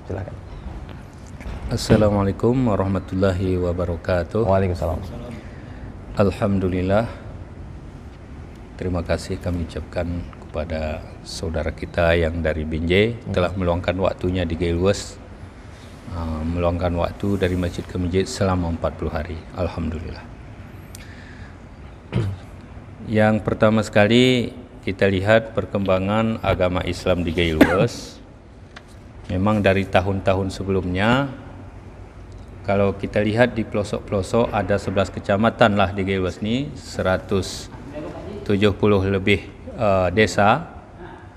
Silakan. Assalamualaikum warahmatullahi wabarakatuh. Waalaikumsalam. Alhamdulillah, terima kasih kami ucapkan kepada saudara kita yang dari Binjai telah meluangkan waktunya di Gailwas, meluangkan waktu dari masjid ke masjid selama 40 hari. Alhamdulillah. Yang pertama sekali kita lihat perkembangan agama Islam di Gailwas. Memang dari tahun-tahun sebelumnya, kalau kita lihat di pelosok-pelosok ada 11 kecamatan lah di Gailwas ni, 170 lebih desa,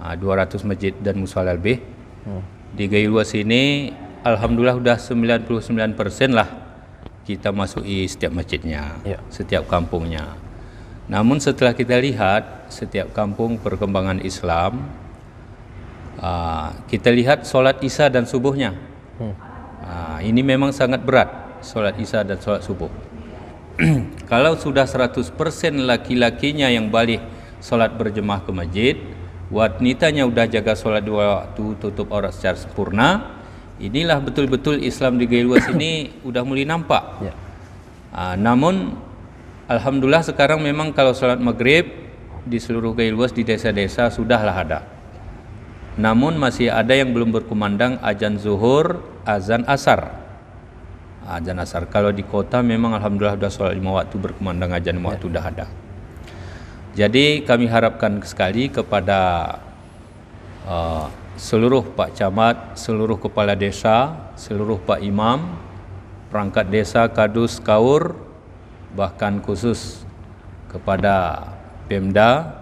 200 masjid dan musala lebih. Di Gailwas ini alhamdulillah sudah 99% lah kita masuki setiap masjidnya, setiap kampungnya. Namun setelah kita lihat setiap kampung perkembangan Islam, kita lihat solat Isya dan subuhnya. Ini memang sangat berat, solat Isya dan solat subuh. Kalau sudah 100% laki-lakinya yang balik solat berjemaah ke masjid, wanitanya sudah jaga solat 2 waktu, tutup aurat secara sempurna, inilah betul-betul Islam di Gailwas ini sudah mulai nampak. Namun alhamdulillah sekarang memang kalau solat maghrib di seluruh Gailwas di desa-desa sudahlah ada. Namun masih ada yang belum berkumandang azan zuhur, azan asar. Azan asar. Kalau di kota memang alhamdulillah sudah solat 5 waktu berkumandang azan 5 waktu sudah ada. Jadi kami harapkan sekali kepada seluruh Pak Camat, seluruh kepala desa, seluruh Pak Imam, perangkat desa, kadus, kaur, bahkan khusus kepada Pemda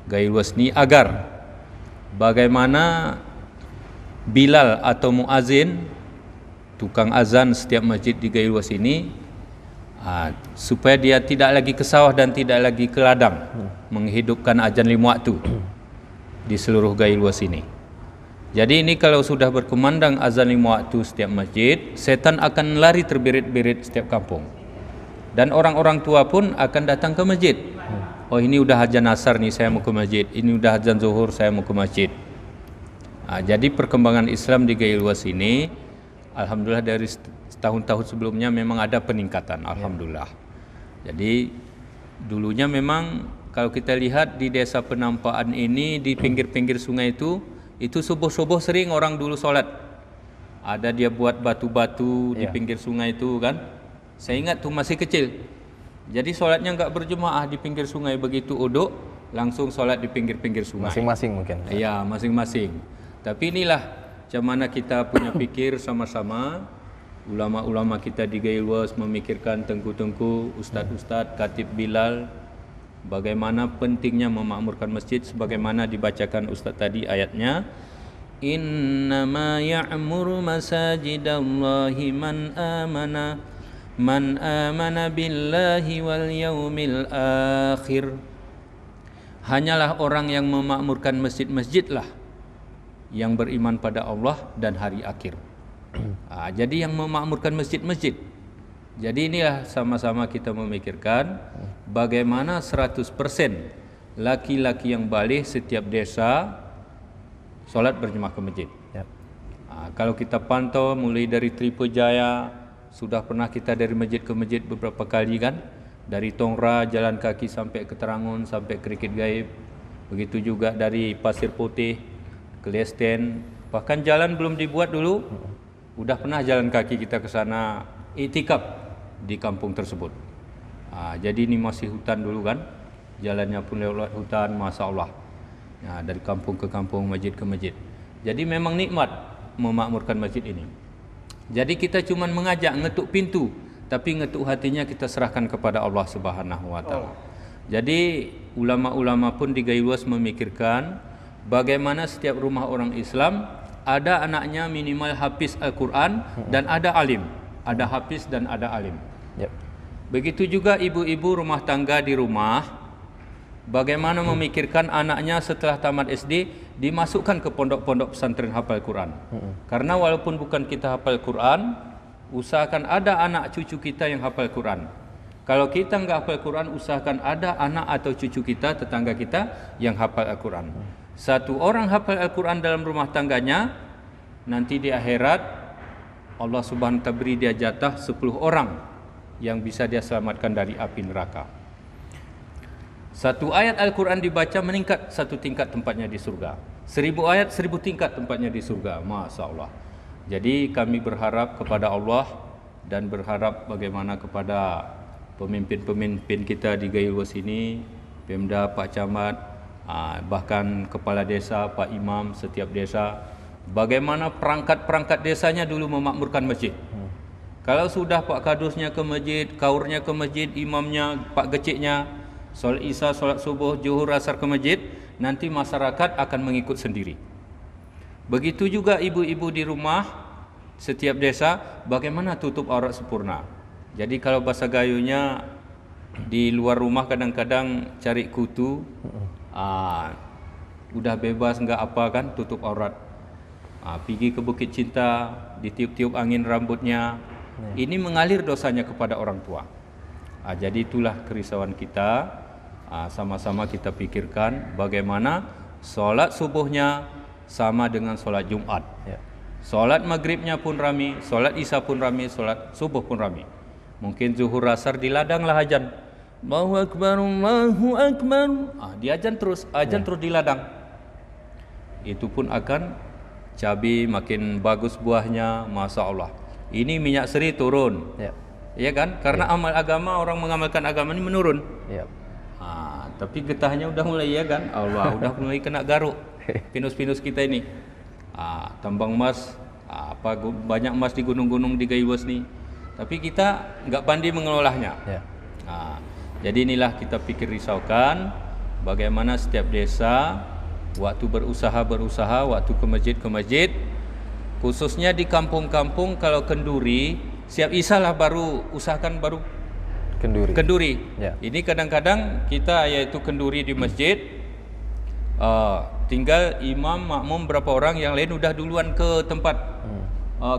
Gailwas ni agar bagaimana Bilal atau muazin, tukang azan setiap masjid di Gailwas ini, supaya dia tidak lagi ke sawah dan tidak lagi ke ladang menghidupkan azan 5 waktu di seluruh Gailwas ini. Jadi ini kalau sudah berkumandang azan 5 waktu setiap masjid, setan akan lari terbirit-birit setiap kampung. Dan orang-orang tua pun akan datang ke masjid. Oh, ini udah azan asar nih, saya mau ke masjid. Ini udah azan zuhur, saya mau ke masjid. Jadi perkembangan Islam di Gailwas ini alhamdulillah dari tahun-tahun sebelumnya memang ada peningkatan, alhamdulillah. Jadi dulunya memang kalau kita lihat di desa Penampaan ini, di pinggir-pinggir sungai itu subuh-subuh sering orang dulu solat. Ada dia buat batu-batu di pinggir sungai itu kan. Saya ingat tuh masih kecil. Jadi solatnya enggak berjemaah di pinggir sungai, begitu uduk langsung solat di pinggir-pinggir sungai. Masing-masing mungkin. Ya, masing-masing. Tapi inilah macam mana kita punya pikir sama-sama, ulama-ulama kita di Gailwas memikirkan tengku-tengku, ustaz-ustaz, khatib Bilal, bagaimana pentingnya memakmurkan masjid sebagaimana dibacakan ustaz tadi ayatnya. Innama ya'muru masajidallahi man amana billahi wal yaumil akhir. Hanyalah orang yang memakmurkan masjid-masjidlah yang beriman pada Allah dan hari akhir. Jadi yang memakmurkan masjid-masjid. Jadi inilah sama-sama kita memikirkan bagaimana 100% laki-laki yang balik setiap desa solat berjemaah ke masjid. Kalau kita pantau mulai dari Tripejaya, sudah pernah kita dari masjid ke masjid beberapa kali kan, dari Tongra jalan kaki sampai ke Terangun, sampai ke Rikit Gaib, begitu juga dari Pasir Putih ke Lesten, bahkan jalan belum dibuat dulu udah pernah jalan kaki kita ke sana iktikaf di kampung tersebut. Jadi ini masih hutan dulu kan, jalannya pun lewat hutan, masya Allah. Dari kampung ke kampung, masjid ke masjid. Jadi memang nikmat memakmurkan masjid ini. Jadi kita cuma mengajak, ngetuk pintu, tapi ngetuk hatinya kita serahkan kepada Allah Subhanahu wa taala. Jadi ulama-ulama pun di Gailwas memikirkan bagaimana setiap rumah orang Islam ada anaknya minimal hafiz Al-Quran dan ada alim, ada hafiz dan ada alim. Begitu juga ibu-ibu rumah tangga di rumah, bagaimana memikirkan anaknya setelah tamat SD dimasukkan ke pondok-pondok pesantren hafal Quran. Karena walaupun bukan kita hafal Quran, usahakan ada anak cucu kita yang hafal Quran. Kalau kita enggak hafal Quran, usahakan ada anak atau cucu kita, tetangga kita yang hafal Al-Quran. Satu orang hafal Al-Quran dalam rumah tangganya, nanti di akhirat Allah Subhanahu wa ta'ala beri dia jatah 10 orang yang bisa dia selamatkan dari api neraka. Satu ayat Al-Quran dibaca meningkat satu tingkat tempatnya di surga. 1000 ayat 1000 tingkat tempatnya di surga. Masya Allah. Jadi kami berharap kepada Allah dan berharap bagaimana kepada pemimpin-pemimpin kita di Gayulwas ini, Pemda, Pak Camat, bahkan kepala desa, Pak Imam setiap desa, bagaimana perangkat-perangkat desanya dulu memakmurkan masjid. Kalau sudah Pak Kadusnya ke masjid, kaurnya ke masjid, imamnya, Pak Geciknya solat Isya, solat subuh, zuhur, asar ke masjid, nanti masyarakat akan mengikut sendiri. Begitu juga ibu-ibu di rumah, setiap desa, bagaimana tutup aurat sempurna. Jadi kalau bahasa gayunya di luar rumah kadang-kadang cari kutu, udah bebas enggak apa kan, tutup aurat. Pergi ke Bukit Cinta, ditiup-tiup angin rambutnya, ini mengalir dosanya kepada orang tua. Jadi itulah kerisauan kita. Sama-sama kita pikirkan bagaimana solat subuhnya sama dengan solat Jumat. Solat maghribnya pun rami, solat Isya pun rami, solat subuh pun rami. Mungkin zuhur asar di ladang lah ajan. Allahu Akbar, Allahu Akbar. Dia ajan terus di ladang. Itu pun akan cabai makin bagus buahnya, Masya Allah. Ini minyak seri turun. Ya kan? Karena amal agama, orang mengamalkan agama ini menurun. Tapi getahnya udah mulai, ya kan? Allah udah mulai kena garuk. Pinus-pinus kita ini. Tambang emas, banyak emas di gunung-gunung di Gayulwas nih. Tapi kita nggak pandai mengelolanya. Jadi inilah kita pikir risaukan bagaimana setiap desa waktu berusaha, waktu ke masjid, khususnya di kampung-kampung. Kalau kenduri siap Isya lah baru usahakan baru kenduri. Ini kadang-kadang kita yaitu kenduri di masjid, tinggal imam makmum berapa orang, yang lain udah duluan ke tempat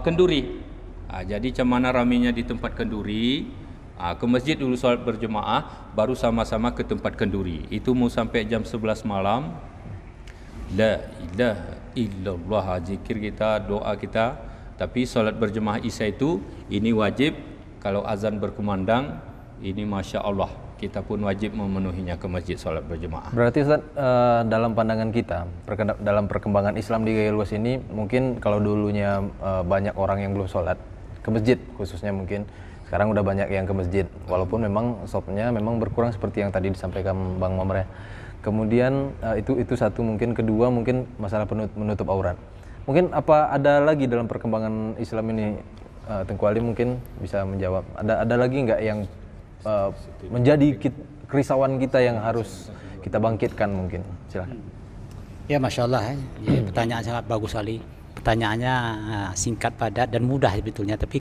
kenduri. Jadi macam mana raminya di tempat kenduri, ke masjid dulu sholat berjemaah, baru sama-sama ke tempat kenduri. Itu mau sampai jam 11 malam. La ilaha illallah, zikir kita, doa kita. Tapi sholat berjemaah Isya itu ini wajib. Kalau azan berkumandang, ini Masya Allah, kita pun wajib memenuhinya ke masjid sholat berjemaah. Berarti Ustaz, dalam pandangan kita, dalam perkembangan Islam di Gayulwas ini, mungkin kalau dulunya banyak orang yang belum sholat ke masjid khususnya, mungkin sekarang udah banyak yang ke masjid, walaupun memang shopnya memang berkurang seperti yang tadi disampaikan Bang Mamre. Kemudian itu satu, mungkin kedua mungkin masalah menutup aurat. Mungkin apa ada lagi dalam perkembangan Islam ini, Tengku Ali mungkin bisa menjawab. Ada lagi nggak yang menjadi kerisauan kita yang harus kita bangkitkan mungkin? Silakan. Ya, Masya Allah, pertanyaan sangat bagus sekali. Pertanyaannya singkat, padat dan mudah sebetulnya, tapi